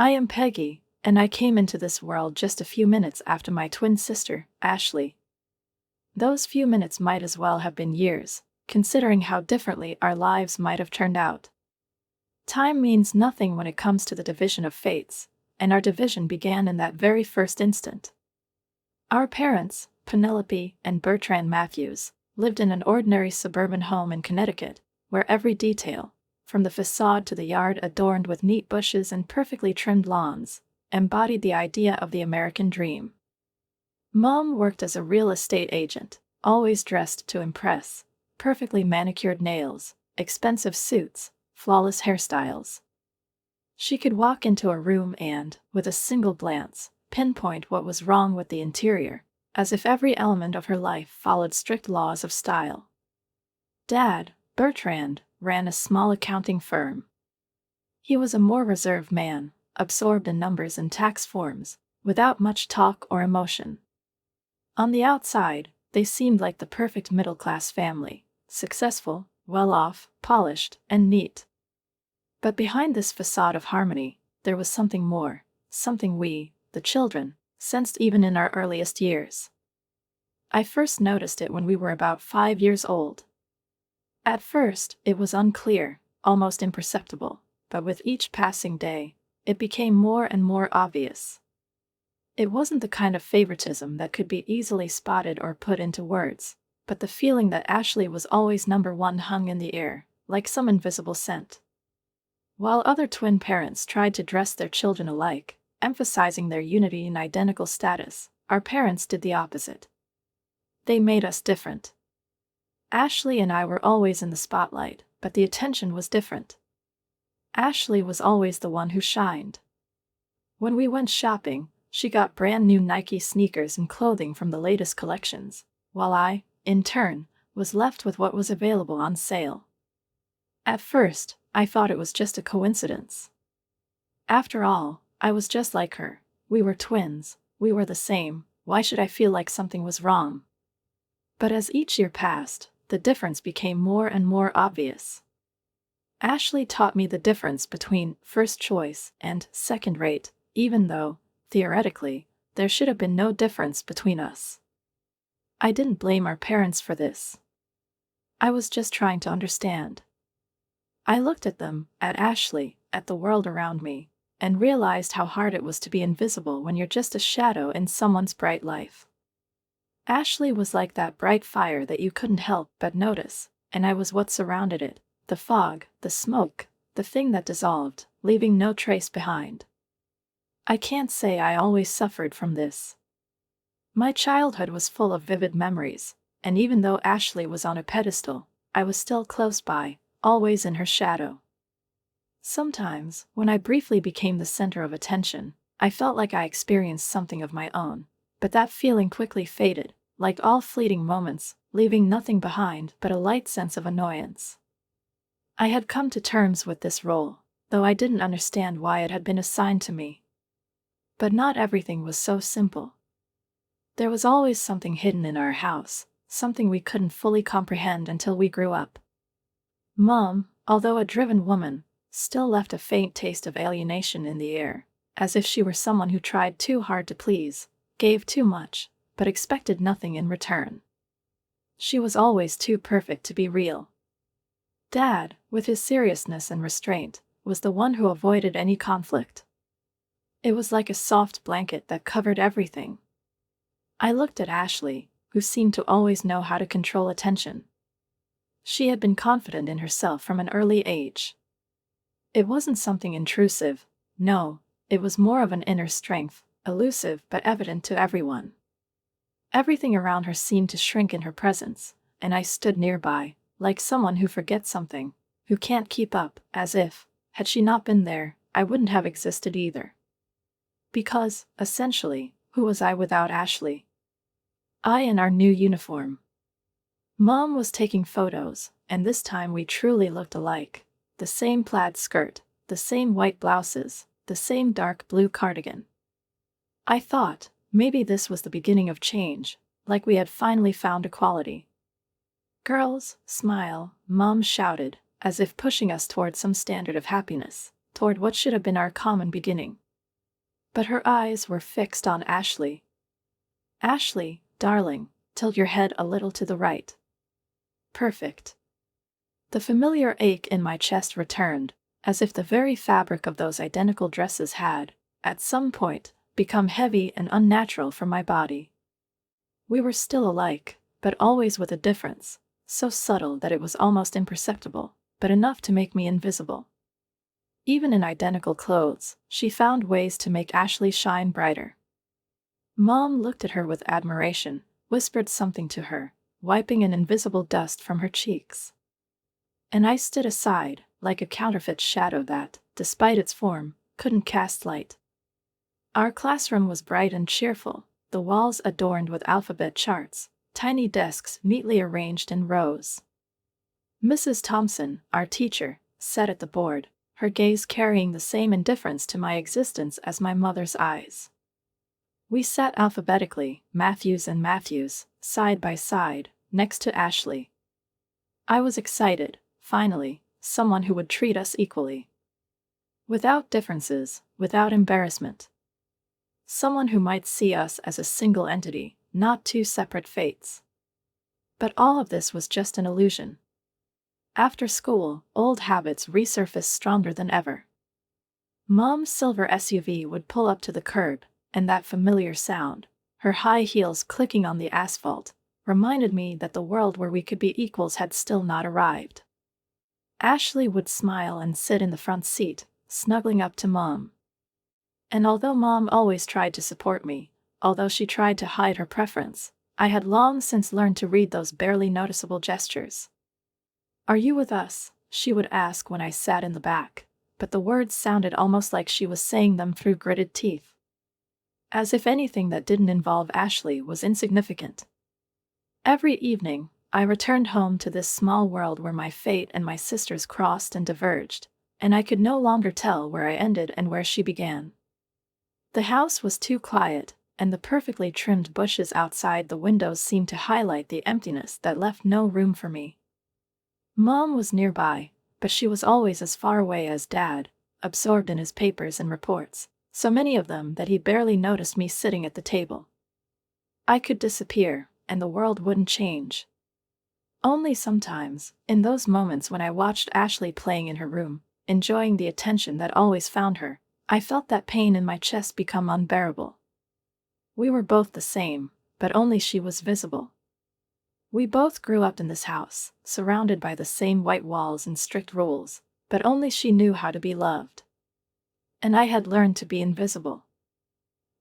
I am Peggy, and I came into this world just a few minutes after my twin sister, Ashley. Those few minutes might as well have been years, considering how differently our lives might have turned out. Time means nothing when it comes to the division of fates, and our division began in that very first instant. Our parents, Penelope and Bertrand Matthews, lived in an ordinary suburban home in Connecticut, where every detail, from the facade to the yard adorned with neat bushes and perfectly trimmed lawns, embodied the idea of the American dream. Mom worked as a real estate agent, always dressed to impress, perfectly manicured nails, expensive suits, flawless hairstyles. She could walk into a room and, with a single glance, pinpoint what was wrong with the interior, as if every element of her life followed strict laws of style. Dad, Bertrand, ran a small accounting firm. He was a more reserved man, absorbed in numbers and tax forms, without much talk or emotion. On the outside, they seemed like the perfect middle-class family, successful, well-off, polished, and neat. But behind this facade of harmony, there was something more, something we, the children, sensed even in our earliest years. I first noticed it when we were about 5 years old. At first, it was unclear, almost imperceptible, but with each passing day, it became more and more obvious. It wasn't the kind of favoritism that could be easily spotted or put into words, but the feeling that Ashley was always number one hung in the air, like some invisible scent. While other twin parents tried to dress their children alike, emphasizing their unity and identical status, our parents did the opposite. They made us different. Ashley and I were always in the spotlight, but the attention was different. Ashley was always the one who shined. When we went shopping, she got brand new Nike sneakers and clothing from the latest collections, while I, in turn, was left with what was available on sale. At first, I thought it was just a coincidence. After all, I was just like her. We were twins, we were the same, why should I feel like something was wrong? But as each year passed, the difference became more and more obvious. Ashley taught me the difference between first choice and second rate, even though, theoretically, there should have been no difference between us. I didn't blame our parents for this. I was just trying to understand. I looked at them, at Ashley, at the world around me, and realized how hard it was to be invisible when you're just a shadow in someone's bright life. Ashley was like that bright fire that you couldn't help but notice, and I was what surrounded it, the fog, the smoke, the thing that dissolved, leaving no trace behind. I can't say I always suffered from this. My childhood was full of vivid memories, and even though Ashley was on a pedestal, I was still close by, always in her shadow. Sometimes, when I briefly became the center of attention, I felt like I experienced something of my own, but that feeling quickly faded, like all fleeting moments, leaving nothing behind but a light sense of annoyance. I had come to terms with this role, though I didn't understand why it had been assigned to me. But not everything was so simple. There was always something hidden in our house, something we couldn't fully comprehend until we grew up. Mom, although a driven woman, still left a faint taste of alienation in the air, as if she were someone who tried too hard to please, gave too much, but expected nothing in return. She was always too perfect to be real. Dad, with his seriousness and restraint, was the one who avoided any conflict. It was like a soft blanket that covered everything. I looked at Ashley, who seemed to always know how to control attention. She had been confident in herself from an early age. It wasn't something intrusive, no, it was more of an inner strength, elusive but evident to everyone. Everything around her seemed to shrink in her presence, and I stood nearby, like someone who forgets something, who can't keep up, as if, had she not been there, I wouldn't have existed either. Because, essentially, who was I without Ashley? I in our new uniform. Mom was taking photos, and this time we truly looked alike. The same plaid skirt, the same white blouses, the same dark blue cardigan. I thought, maybe this was the beginning of change, like we had finally found equality. Girls, smile, Mom shouted, as if pushing us toward some standard of happiness, toward what should have been our common beginning, But her eyes were fixed on Ashley. "Ashley, darling, tilt your head a little to the right. Perfect." The familiar ache in my chest returned, as if the very fabric of those identical dresses had, at some point, become heavy and unnatural for my body. We were still alike, but always with a difference, so subtle that it was almost imperceptible, but enough to make me invisible. Even in identical clothes, she found ways to make Ashley shine brighter. Mom looked at her with admiration, whispered something to her, wiping an invisible dust from her cheeks. And I stood aside, like a counterfeit shadow that, despite its form, couldn't cast light. Our classroom was bright and cheerful, the walls adorned with alphabet charts, tiny desks neatly arranged in rows. Mrs. Thompson, our teacher, sat at the board, her gaze carrying the same indifference to my existence as my mother's eyes. We sat alphabetically, Matthews and Matthews, side by side, next to Ashley. I was excited, finally, someone who would treat us equally. Without differences, without embarrassment. Someone who might see us as a single entity, not two separate fates. But all of this was just an illusion. After school, old habits resurfaced stronger than ever. Mom's silver SUV would pull up to the curb, and that familiar sound, her high heels clicking on the asphalt, reminded me that the world where we could be equals had still not arrived. Ashley would smile and sit in the front seat, snuggling up to Mom. And although Mom always tried to support me, although she tried to hide her preference, I had long since learned to read those barely noticeable gestures. "Are you with us?" she would ask when I sat in the back, but the words sounded almost like she was saying them through gritted teeth. As if anything that didn't involve Ashley was insignificant. Every evening, I returned home to this small world where my fate and my sister's crossed and diverged, and I could no longer tell where I ended and where she began. The house was too quiet, and the perfectly trimmed bushes outside the windows seemed to highlight the emptiness that left no room for me. Mom was nearby, but she was always as far away as Dad, absorbed in his papers and reports, so many of them that he barely noticed me sitting at the table. I could disappear, and the world wouldn't change. Only sometimes, in those moments when I watched Ashley playing in her room, enjoying the attention that always found her, I felt that pain in my chest become unbearable. We were both the same, but only she was visible. We both grew up in this house, surrounded by the same white walls and strict rules, but only she knew how to be loved. And I had learned to be invisible.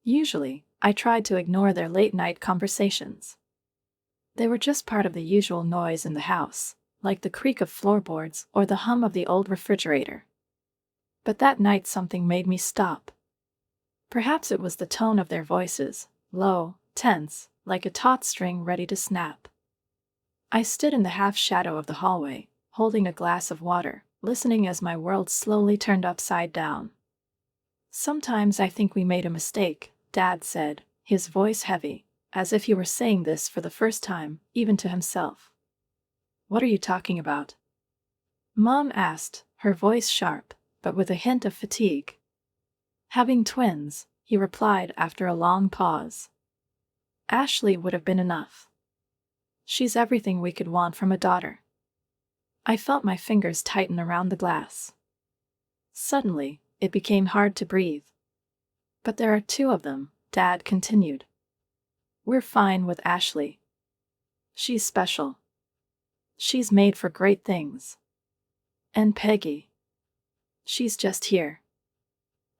Usually, I tried to ignore their late-night conversations. They were just part of the usual noise in the house, like the creak of floorboards or the hum of the old refrigerator. But that night something made me stop. Perhaps it was the tone of their voices, low, tense, like a taut string ready to snap. I stood in the half-shadow of the hallway, holding a glass of water, listening as my world slowly turned upside down. "Sometimes I think we made a mistake," Dad said, his voice heavy, as if he were saying this for the first time, even to himself. "What are you talking about?" Mom asked, her voice sharp, but with a hint of fatigue. "Having twins," he replied after a long pause. "Ashley would have been enough. She's everything we could want from a daughter." I felt my fingers tighten around the glass. Suddenly, it became hard to breathe. "But there are two of them," Dad continued. "We're fine with Ashley. She's special. She's made for great things. And Peggy. She's just here."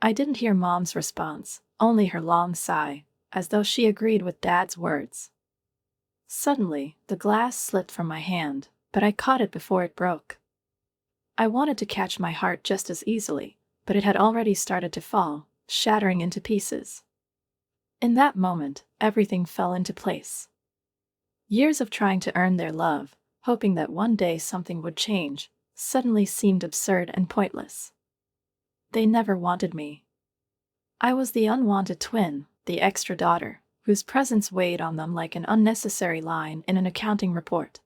I didn't hear Mom's response, only her long sigh, as though she agreed with Dad's words. Suddenly, the glass slipped from my hand, but I caught it before it broke. I wanted to catch my heart just as easily, but it had already started to fall, shattering into pieces. In that moment, everything fell into place. Years of trying to earn their love, hoping that one day something would change, suddenly seemed absurd and pointless. They never wanted me. I was the unwanted twin, the extra daughter, whose presence weighed on them like an unnecessary line in an accounting report.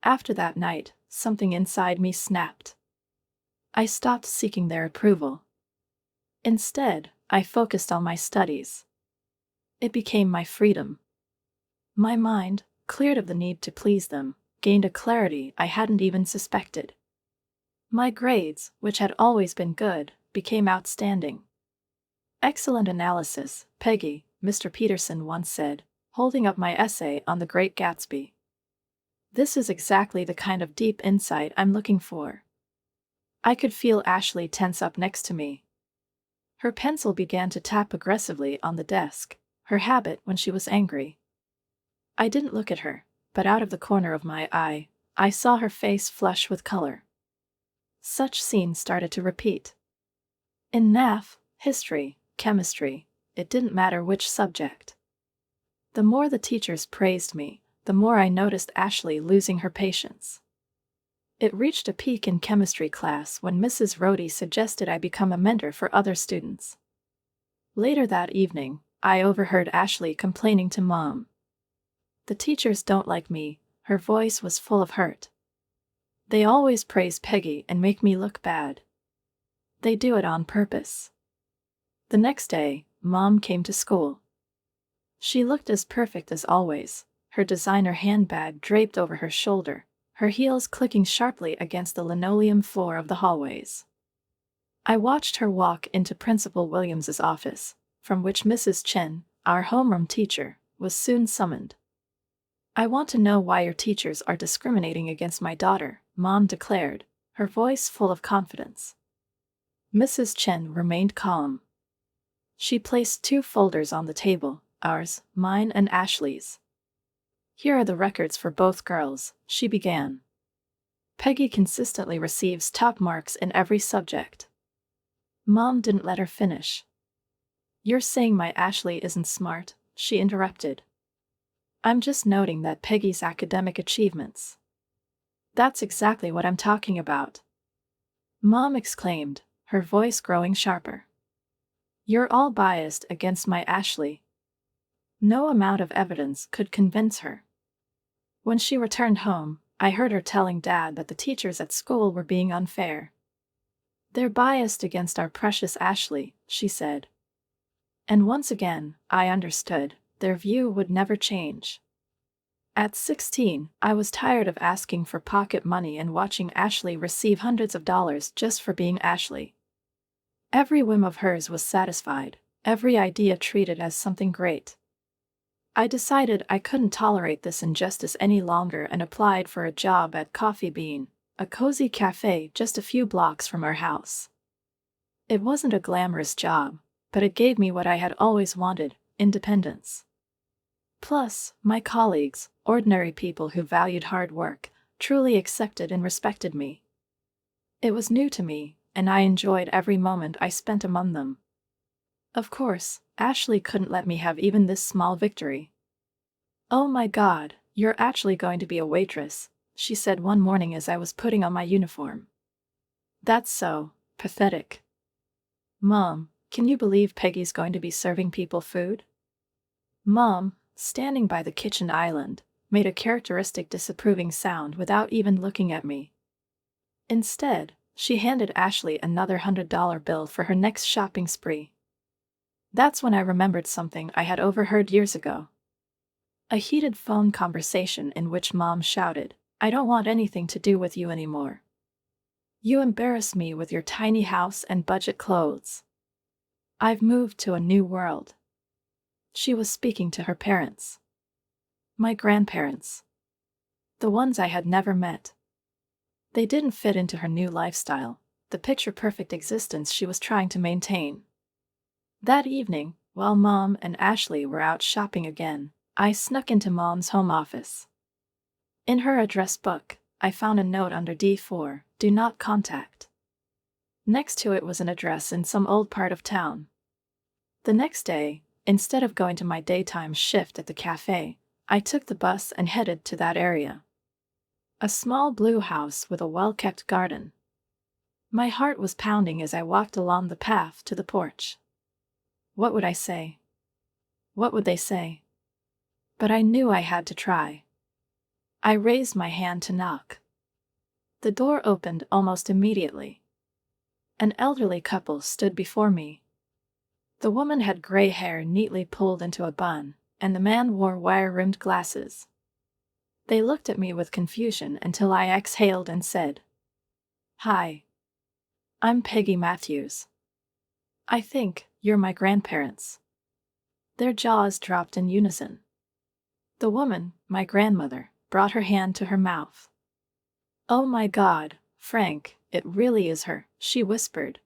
After that night, something inside me snapped. I stopped seeking their approval. Instead, I focused on my studies. It became my freedom. My mind, cleared of the need to please them, gained a clarity I hadn't even suspected. My grades, which had always been good, became outstanding. Excellent analysis, Peggy, Mr. Peterson once said, holding up my essay on The Great Gatsby. This is exactly the kind of deep insight I'm looking for. I could feel Ashley tense up next to me. Her pencil began to tap aggressively on the desk, her habit when she was angry. I didn't look at her, but out of the corner of my eye, I saw her face flush with color. Such scenes started to repeat. In math, history, chemistry, it didn't matter which subject. The more the teachers praised me, the more I noticed Ashley losing her patience. It reached a peak in chemistry class when Mrs. Rohde suggested I become a mentor for other students. Later that evening, I overheard Ashley complaining to Mom. The teachers don't like me, her voice was full of hurt. They always praise Peggy and make me look bad. They do it on purpose. The next day, Mom came to school. She looked as perfect as always, her designer handbag draped over her shoulder, her heels clicking sharply against the linoleum floor of the hallways. I watched her walk into Principal Williams's office, from which Mrs. Chen, our homeroom teacher, was soon summoned. I want to know why your teachers are discriminating against my daughter, Mom declared, her voice full of confidence. Mrs. Chen remained calm. She placed 2 folders on the table, ours, mine and Ashley's. Here are the records for both girls, she began. Peggy consistently receives top marks in every subject. Mom didn't let her finish. You're saying my Ashley isn't smart, she interrupted. I'm just noting that Peggy's academic achievements. That's exactly what I'm talking about. Mom exclaimed, her voice growing sharper. You're all biased against my Ashley. No amount of evidence could convince her. When she returned home, I heard her telling Dad that the teachers at school were being unfair. They're biased against our precious Ashley, she said. And once again, I understood, their view would never change. At 16, I was tired of asking for pocket money and watching Ashley receive hundreds of dollars just for being Ashley. Every whim of hers was satisfied, every idea treated as something great. I decided I couldn't tolerate this injustice any longer and applied for a job at Coffee Bean, a cozy cafe just a few blocks from our house. It wasn't a glamorous job, but it gave me what I had always wanted, independence. Plus, my colleagues, ordinary people who valued hard work, truly accepted and respected me. It was new to me, and I enjoyed every moment I spent among them. Of course, Ashley couldn't let me have even this small victory. Oh my God, you're actually going to be a waitress, she said one morning as I was putting on my uniform. That's so pathetic. Mom, can you believe Peggy's going to be serving people food? Mom, standing by the kitchen island, made a characteristic disapproving sound without even looking at me. Instead, she handed Ashley another $100 bill for her next shopping spree. That's when I remembered something I had overheard years ago. A heated phone conversation in which Mom shouted, "I don't want anything to do with you anymore. You embarrass me with your tiny house and budget clothes. I've moved to a new world." She was speaking to her parents. My grandparents. The ones I had never met. They didn't fit into her new lifestyle, the picture-perfect existence she was trying to maintain. That evening, while Mom and Ashley were out shopping again, I snuck into Mom's home office. In her address book, I found a note under D4, "Do not contact." Next to it was an address in some old part of town. The next day, instead of going to my daytime shift at the cafe, I took the bus and headed to that area. A small blue house with a well-kept garden. My heart was pounding as I walked along the path to the porch. What would I say? What would they say? But I knew I had to try. I raised my hand to knock. The door opened almost immediately. An elderly couple stood before me. The woman had gray hair neatly pulled into a bun, and the man wore wire-rimmed glasses. They looked at me with confusion until I exhaled and said, "Hi. I'm Peggy Matthews. I think you're my grandparents." Their jaws dropped in unison. The woman, my grandmother, brought her hand to her mouth. "Oh my God, Frank, it really is her," she whispered.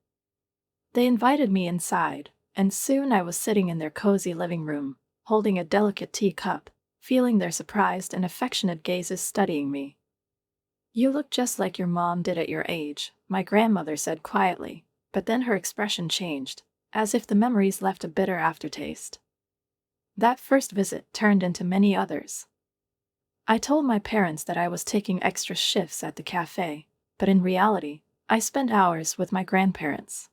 They invited me inside, and soon I was sitting in their cozy living room, holding a delicate teacup, feeling their surprised and affectionate gazes studying me. "You look just like your mom did at your age," my grandmother said quietly, but then her expression changed, as if the memories left a bitter aftertaste. That first visit turned into many others. I told my parents that I was taking extra shifts at the cafe, but in reality, I spent hours with my grandparents.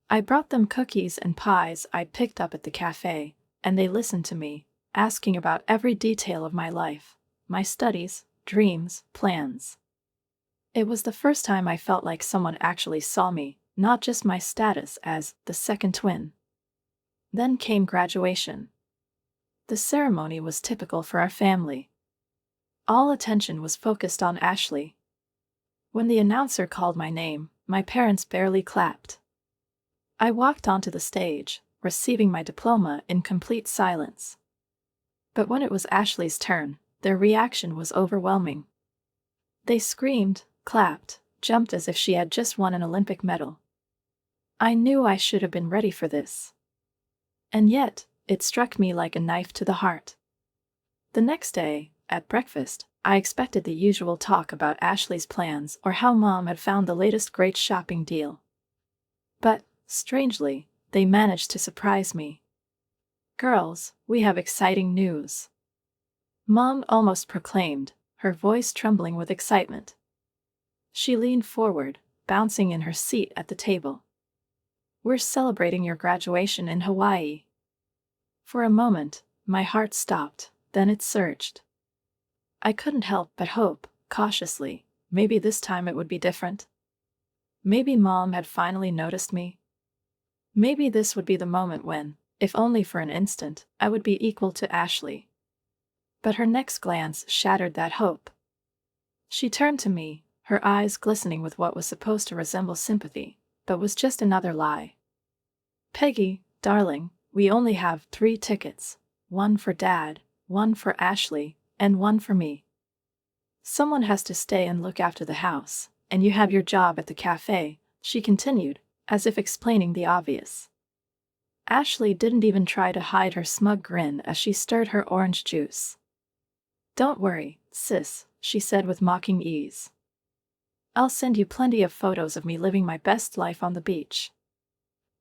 I brought them cookies and pies I'd picked up at the cafe, and they listened to me, asking about every detail of my life, my studies, dreams, plans. It was the first time I felt like someone actually saw me, not just my status as the second twin. Then came graduation. The ceremony was typical for our family. All attention was focused on Ashley. When the announcer called my name, my parents barely clapped. I walked onto the stage, receiving my diploma in complete silence. But when it was Ashley's turn, their reaction was overwhelming. They screamed, clapped, jumped as if she had just won an Olympic medal. I knew I should have been ready for this. And yet, it struck me like a knife to the heart. The next day, at breakfast, I expected the usual talk about Ashley's plans or how Mom had found the latest great shopping deal. But, strangely, they managed to surprise me. "Girls, we have exciting news," Mom almost proclaimed, her voice trembling with excitement. She leaned forward, bouncing in her seat at the table. "We're celebrating your graduation in Hawaii." For a moment, my heart stopped, then it surged. I couldn't help but hope, cautiously, maybe this time it would be different. Maybe Mom had finally noticed me. Maybe this would be the moment when, if only for an instant, I would be equal to Ashley. But her next glance shattered that hope. She turned to me, her eyes glistening with what was supposed to resemble sympathy, but was just another lie. "Peggy, darling, we only have 3 tickets, one for Dad, one for Ashley, and one for me. Someone has to stay and look after the house, and you have your job at the cafe," she continued, as if explaining the obvious. Ashley didn't even try to hide her smug grin as she stirred her orange juice. "Don't worry, sis," she said with mocking ease. "I'll send you plenty of photos of me living my best life on the beach."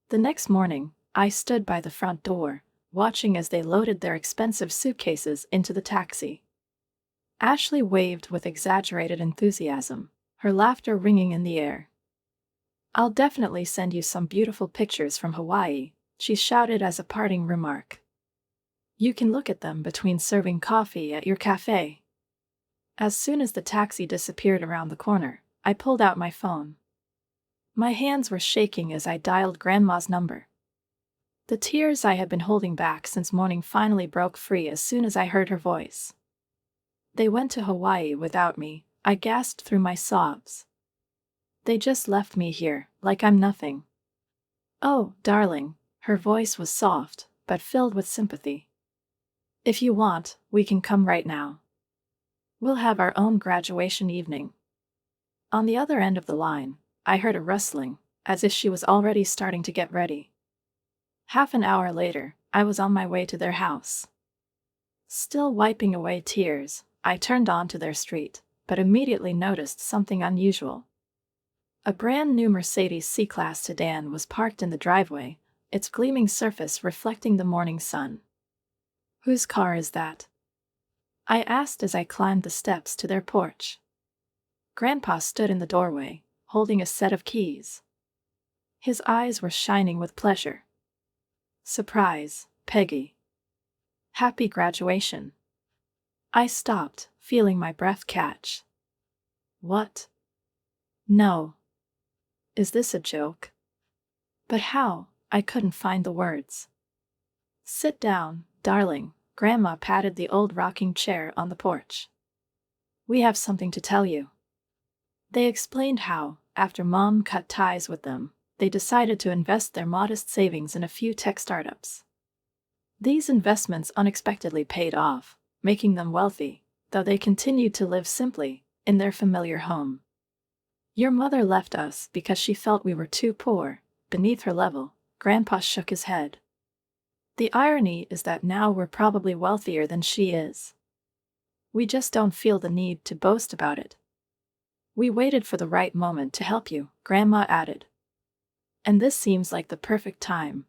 The next morning, I stood by the front door, watching as they loaded their expensive suitcases into the taxi. Ashley waved with exaggerated enthusiasm, her laughter ringing in the air. "I'll definitely send you some beautiful pictures from Hawaii," she shouted as a parting remark. "You can look at them between serving coffee at your cafe." As soon as the taxi disappeared around the corner, I pulled out my phone. My hands were shaking as I dialed Grandma's number. The tears I had been holding back since morning finally broke free as soon as I heard her voice. "They went to Hawaii without me," I gasped through my sobs. "They just left me here, like I'm nothing." "Oh, darling," her voice was soft, but filled with sympathy. "If you want, we can come right now. We'll have our own graduation evening." On the other end of the line, I heard a rustling, as if she was already starting to get ready. Half an hour later, I was on my way to their house. Still wiping away tears, I turned onto their street, but immediately noticed something unusual. A brand new Mercedes C-Class sedan was parked in the driveway, its gleaming surface reflecting the morning sun. "Whose car is that?" I asked as I climbed the steps to their porch. Grandpa stood in the doorway, holding a set of keys. His eyes were shining with pleasure. "Surprise, Peggy. Happy graduation." I stopped, feeling my breath catch. "What? No. Is this a joke? But how? I couldn't find the words. "Sit down, darling," Grandma patted the old rocking chair on the porch. "We have something to tell you." They explained how, after Mom cut ties with them, they decided to invest their modest savings in a few tech startups. These investments unexpectedly paid off, making them wealthy, though they continued to live simply in their familiar home. "Your mother left us because she felt we were too poor, beneath her level," Grandpa shook his head. "The irony is that now we're probably wealthier than she is. We just don't feel the need to boast about it. We waited for the right moment to help you," Grandma added. "And this seems like the perfect time."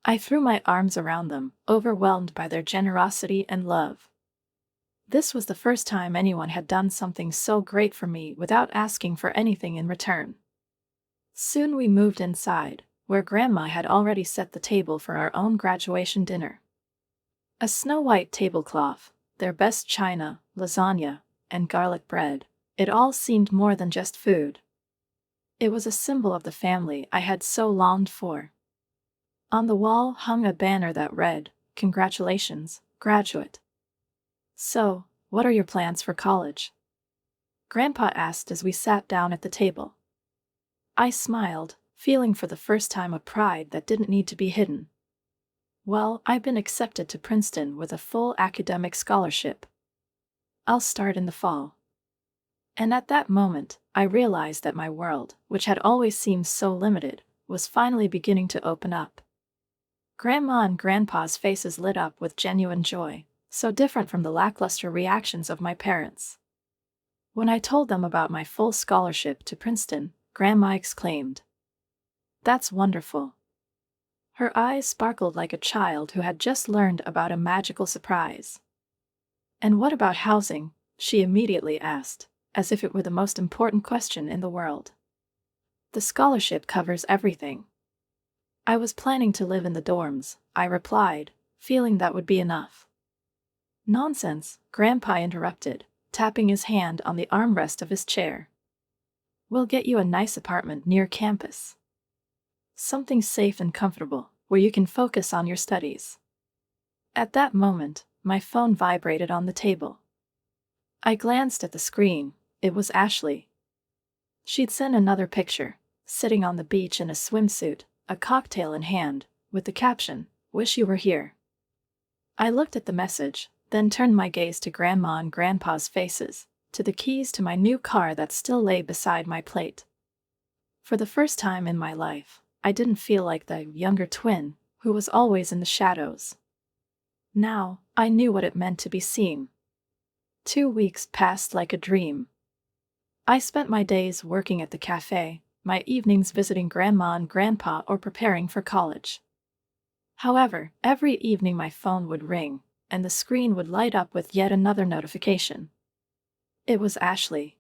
I threw my arms around them, overwhelmed by their generosity and love. This was the first time anyone had done something so great for me without asking for anything in return. Soon we moved inside, where Grandma had already set the table for our own graduation dinner. A snow-white tablecloth, their best china, lasagna, and garlic bread, it all seemed more than just food. It was a symbol of the family I had so longed for. On the wall hung a banner that read, "Congratulations, graduate." "So, what are your plans for college?" Grandpa asked as we sat down at the table. I smiled, feeling for the first time a pride that didn't need to be hidden. "Well, I've been accepted to Princeton with a full academic scholarship. I'll start in the fall." And at that moment, I realized that my world, which had always seemed so limited, was finally beginning to open up. Grandma and Grandpa's faces lit up with genuine joy, so different from the lackluster reactions of my parents. When I told them about my full scholarship to Princeton, Grandma exclaimed, "That's wonderful." Her eyes sparkled like a child who had just learned about a magical surprise. "And what about housing?" she immediately asked, as if it were the most important question in the world. "The scholarship covers everything." "I was planning to live in the dorms," I replied, feeling that would be enough. "Nonsense," Grandpa interrupted, tapping his hand on the armrest of his chair. "We'll get you a nice apartment near campus. Something safe and comfortable, where you can focus on your studies." At that moment, my phone vibrated on the table. I glanced at the screen. It was Ashley. She'd sent another picture, sitting on the beach in a swimsuit, a cocktail in hand, with the caption, "Wish you were here." I looked at the message, then turned my gaze to Grandma and Grandpa's faces, to the keys to my new car that still lay beside my plate. For the first time in my life, I didn't feel like the younger twin who was always in the shadows. Now, I knew what it meant to be seen. 2 weeks passed like a dream. I spent my days working at the cafe, my evenings visiting Grandma and Grandpa or preparing for college. However, every evening my phone would ring, and the screen would light up with yet another notification. It was Ashley.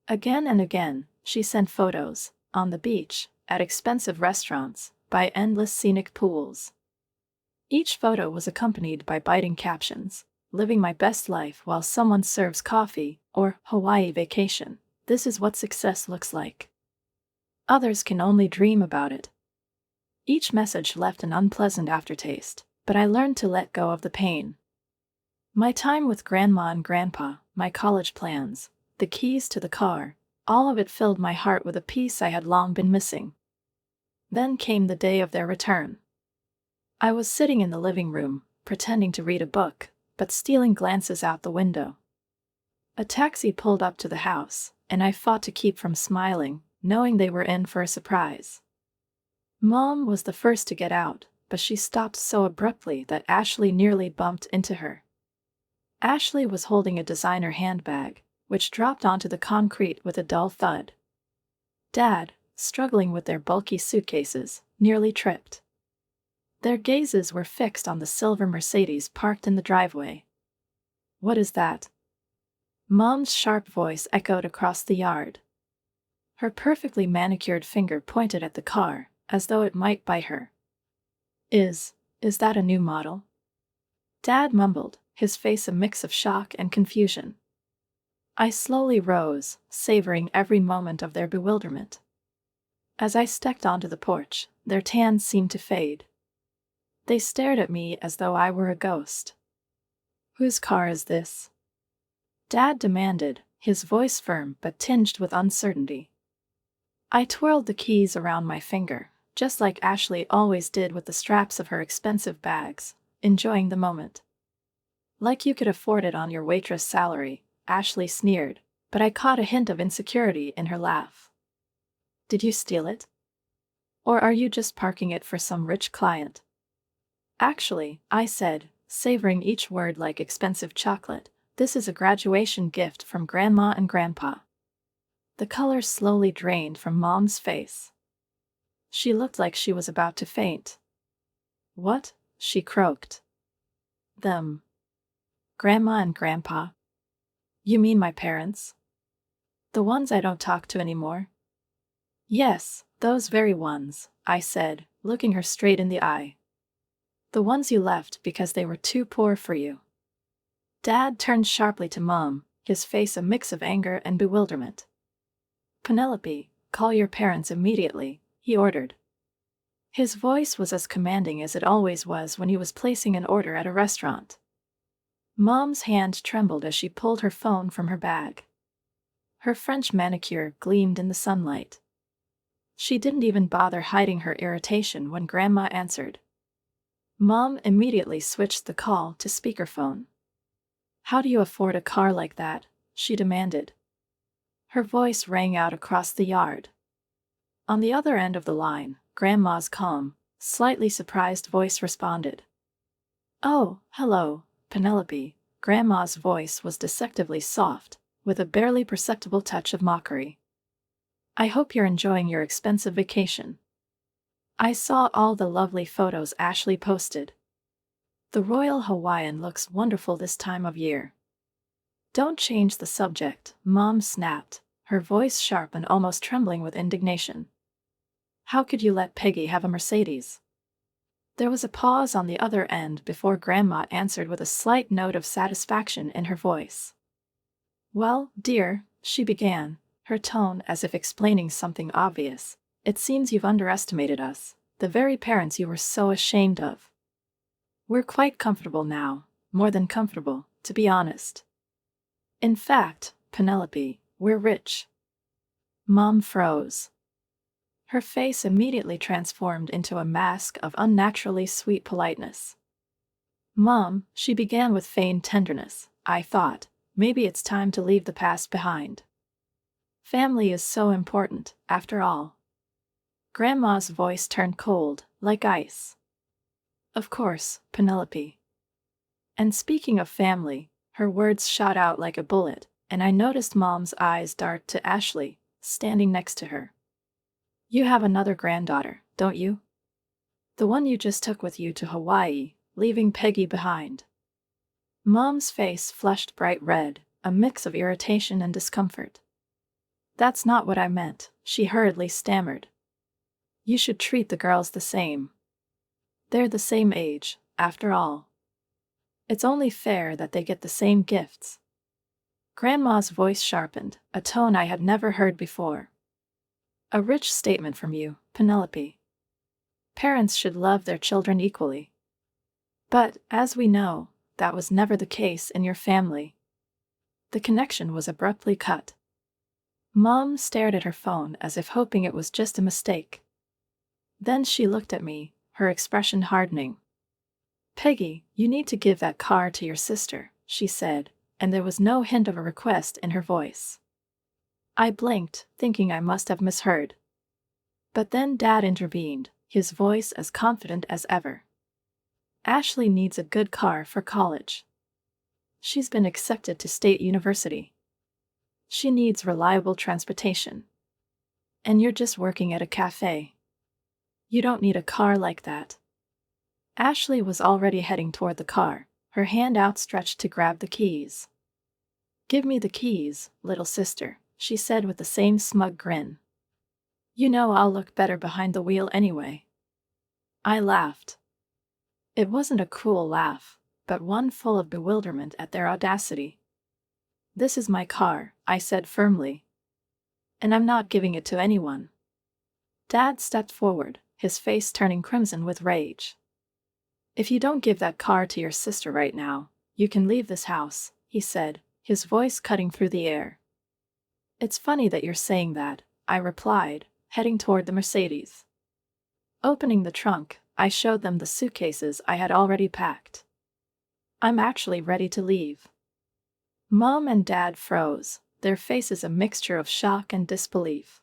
Again and again, she sent photos, on the beach, at expensive restaurants, by endless scenic pools. Each photo was accompanied by biting captions, "Living my best life while someone serves coffee," or "Hawaii vacation. This is what success looks like. Others can only dream about it." Each message left an unpleasant aftertaste, but I learned to let go of the pain. My time with Grandma and Grandpa, my college plans, the keys to the car, all of it filled my heart with a peace I had long been missing. Then came the day of their return. I was sitting in the living room, pretending to read a book, but stealing glances out the window. A taxi pulled up to the house, and I fought to keep from smiling, knowing they were in for a surprise. Mom was the first to get out, but she stopped so abruptly that Ashley nearly bumped into her. Ashley was holding a designer handbag, which dropped onto the concrete with a dull thud. Dad, struggling with their bulky suitcases, nearly tripped. Their gazes were fixed on the silver Mercedes parked in the driveway. "What is that?" Mom's sharp voice echoed across the yard. Her perfectly manicured finger pointed at the car, as though it might bite her. Is that a new model?" Dad mumbled, his face a mix of shock and confusion. I slowly rose, savoring every moment of their bewilderment. As I stepped onto the porch, their tans seemed to fade. They stared at me as though I were a ghost. "Whose car is this?" Dad demanded, his voice firm but tinged with uncertainty. I twirled the keys around my finger, just like Ashley always did with the straps of her expensive bags, enjoying the moment. "Like you could afford it on your waitress salary," Ashley sneered, but I caught a hint of insecurity in her laugh. "Did you steal it? Or are you just parking it for some rich client?" "Actually," I said, savoring each word like expensive chocolate, "this is a graduation gift from Grandma and Grandpa." The color slowly drained from Mom's face. She looked like she was about to faint. "What?" she croaked. "Them. Grandma and Grandpa? You mean my parents? The ones I don't talk to anymore?" "Yes, those very ones," I said, looking her straight in the eye. "The ones you left because they were too poor for you." Dad turned sharply to Mom, his face a mix of anger and bewilderment. "Penelope, call your parents immediately," he ordered. His voice was as commanding as it always was when he was placing an order at a restaurant. Mom's hand trembled as she pulled her phone from her bag. Her French manicure gleamed in the sunlight. She didn't even bother hiding her irritation when Grandma answered. Mom immediately switched the call to speakerphone. "How do you afford a car like that?" she demanded. Her voice rang out across the yard. On the other end of the line, Grandma's calm, slightly surprised voice responded. "Oh, hello, Penelope." Grandma's voice was deceptively soft, with a barely perceptible touch of mockery. "I hope you're enjoying your expensive vacation. I saw all the lovely photos Ashley posted. The Royal Hawaiian looks wonderful this time of year." "Don't change the subject," Mom snapped, her voice sharp and almost trembling with indignation. "How could you let Peggy have a Mercedes?" There was a pause on the other end before Grandma answered with a slight note of satisfaction in her voice. "Well, dear," she began, her tone as if explaining something obvious, "it seems you've underestimated us, the very parents you were so ashamed of. We're quite comfortable now, more than comfortable, to be honest. In fact, Penelope, we're rich." Mom froze. Her face immediately transformed into a mask of unnaturally sweet politeness. "Mom," she began with feigned tenderness, "I thought, maybe it's time to leave the past behind. Family is so important, after all." Grandma's voice turned cold, like ice. "Of course, Penelope. And speaking of family," her words shot out like a bullet, and I noticed Mom's eyes dart to Ashley, standing next to her. "You have another granddaughter, don't you? The one you just took with you to Hawaii, leaving Peggy behind." Mom's face flushed bright red, a mix of irritation and discomfort. "That's not what I meant," she hurriedly stammered. "You should treat the girls the same. They're the same age, after all. It's only fair that they get the same gifts." Grandma's voice sharpened, a tone I had never heard before. "A rich statement from you, Penelope. Parents should love their children equally. But, as we know, that was never the case in your family." The connection was abruptly cut. Mom stared at her phone as if hoping it was just a mistake. Then she looked at me, her expression hardening. "Peggy, you need to give that car to your sister," she said, and there was no hint of a request in her voice. I blinked, thinking I must have misheard. But then Dad intervened, his voice as confident as ever. "Ashley needs a good car for college. She's been accepted to State University. She needs reliable transportation. And you're just working at a cafe. You don't need a car like that." Ashley was already heading toward the car, her hand outstretched to grab the keys. "Give me the keys, little sister," she said with the same smug grin. "You know I'll look better behind the wheel anyway." I laughed. It wasn't a cruel laugh, but one full of bewilderment at their audacity. "This is my car," I said firmly. "And I'm not giving it to anyone. Dad stepped forward, his face turning crimson with rage. "If you don't give that car to your sister right now, you can leave this house," he said, his voice cutting through the air. "It's funny that you're saying that," I replied, heading toward the Mercedes. Opening the trunk, I showed them the suitcases I had already packed. "I'm actually ready to leave." Mom and Dad froze, their faces a mixture of shock and disbelief.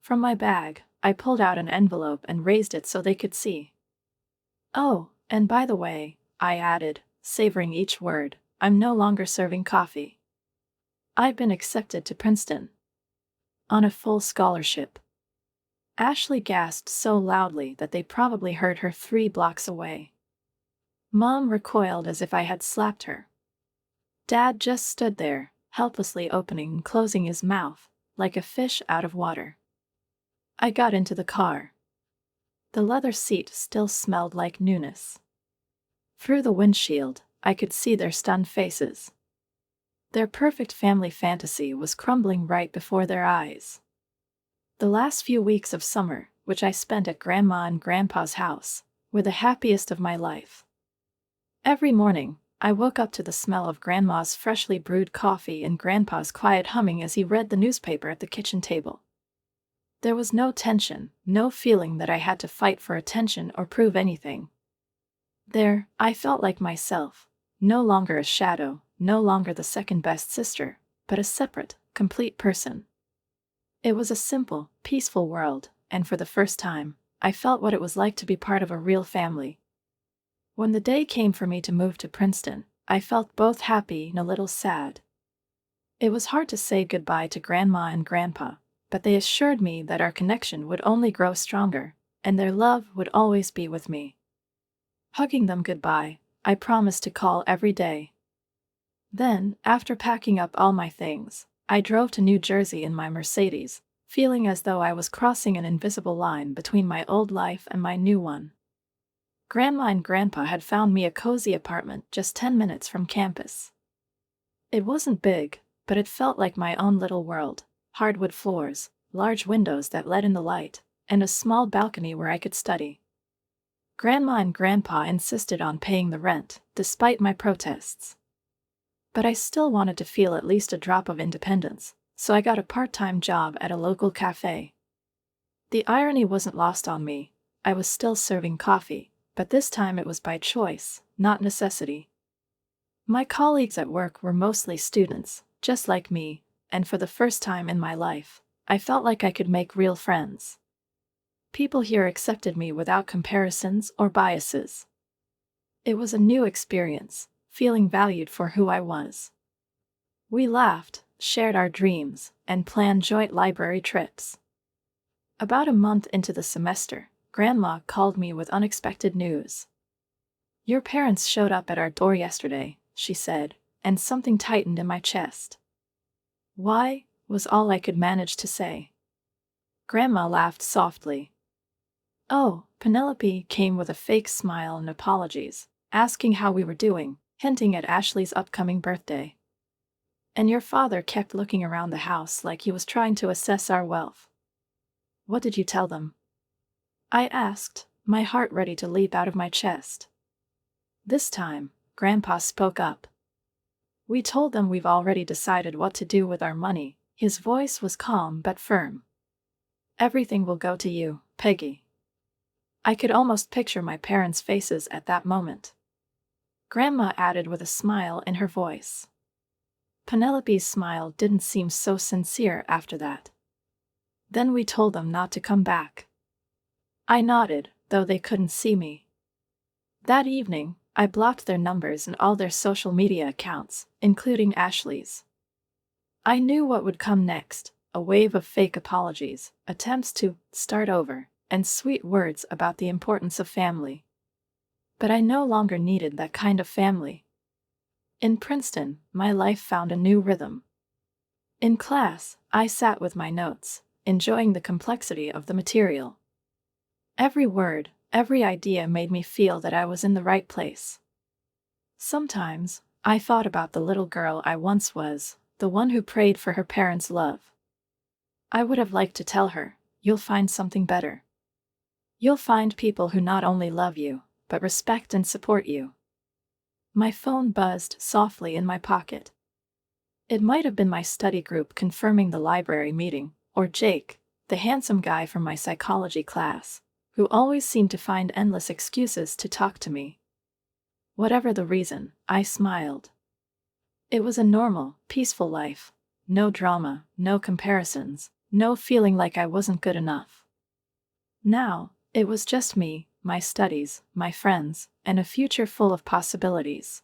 From my bag, I pulled out an envelope and raised it so they could see. "Oh, and by the way," I added, savoring each word, "I'm no longer serving coffee. I've been accepted to Princeton. On a full scholarship." Ashley gasped so loudly that they probably heard her 3 blocks away. Mom recoiled as if I had slapped her. Dad just stood there, helplessly opening and closing his mouth, like a fish out of water. I got into the car. The leather seat still smelled like newness. Through the windshield, I could see their stunned faces. Their perfect family fantasy was crumbling right before their eyes. The last few weeks of summer, which I spent at Grandma and Grandpa's house, were the happiest of my life. Every morning, I woke up to the smell of Grandma's freshly brewed coffee and Grandpa's quiet humming as he read the newspaper at the kitchen table. There was no tension, no feeling that I had to fight for attention or prove anything. There, I felt like myself, no longer a shadow, no longer the second-best sister, but a separate, complete person. It was a simple, peaceful world, and for the first time, I felt what it was like to be part of a real family. When the day came for me to move to Princeton, I felt both happy and a little sad. It was hard to say goodbye to Grandma and Grandpa, but they assured me that our connection would only grow stronger, and their love would always be with me. Hugging them goodbye, I promised to call every day. Then, after packing up all my things, I drove to New Jersey in my Mercedes, feeling as though I was crossing an invisible line between my old life and my new one. Grandma and Grandpa had found me a cozy apartment just 10 minutes from campus. It wasn't big, but it felt like my own little world: hardwood floors, large windows that let in the light, and a small balcony where I could study. Grandma and Grandpa insisted on paying the rent, despite my protests. But I still wanted to feel at least a drop of independence, so I got a part-time job at a local cafe. The irony wasn't lost on me. I was still serving coffee, but this time it was by choice, not necessity. My colleagues at work were mostly students, just like me, and for the first time in my life, I felt like I could make real friends. People here accepted me without comparisons or biases. It was a new experience, feeling valued for who I was. We laughed, shared our dreams, and planned joint library trips. About a month into the semester, Grandma called me with unexpected news. "Your parents showed up at our door yesterday," she said, and something tightened in my chest. "Why?" was all I could manage to say. Grandma laughed softly. "Oh," Penelope came with a fake smile and apologies, asking how we were doing, hinting at Ashley's upcoming birthday. "And your father kept looking around the house like he was trying to assess our wealth." "What did you tell them?" I asked, my heart ready to leap out of my chest. This time, Grandpa spoke up. "We told them we've already decided what to do with our money." His voice was calm but firm. "Everything will go to you, Peggy." I could almost picture my parents' faces at that moment. Grandma added with a smile in her voice. Penelope's smile didn't seem so sincere after that. "Then we told them not to come back." I nodded, though they couldn't see me. That evening, I blocked their numbers and all their social media accounts, including Ashley's. I knew what would come next: a wave of fake apologies, attempts to start over, and sweet words about the importance of family. But I no longer needed that kind of family. In Princeton, my life found a new rhythm. In class, I sat with my notes, enjoying the complexity of the material. Every word, every idea made me feel that I was in the right place. Sometimes, I thought about the little girl I once was, the one who prayed for her parents' love. I would have liked to tell her, you'll find something better. You'll find people who not only love you, but respect and support you. My phone buzzed softly in my pocket. It might have been my study group confirming the library meeting, or Jake, the handsome guy from my psychology class, who always seemed to find endless excuses to talk to me. Whatever the reason, I smiled. It was a normal, peaceful life. No drama, no comparisons, no feeling like I wasn't good enough. Now, it was just me, my studies, my friends, and a future full of possibilities.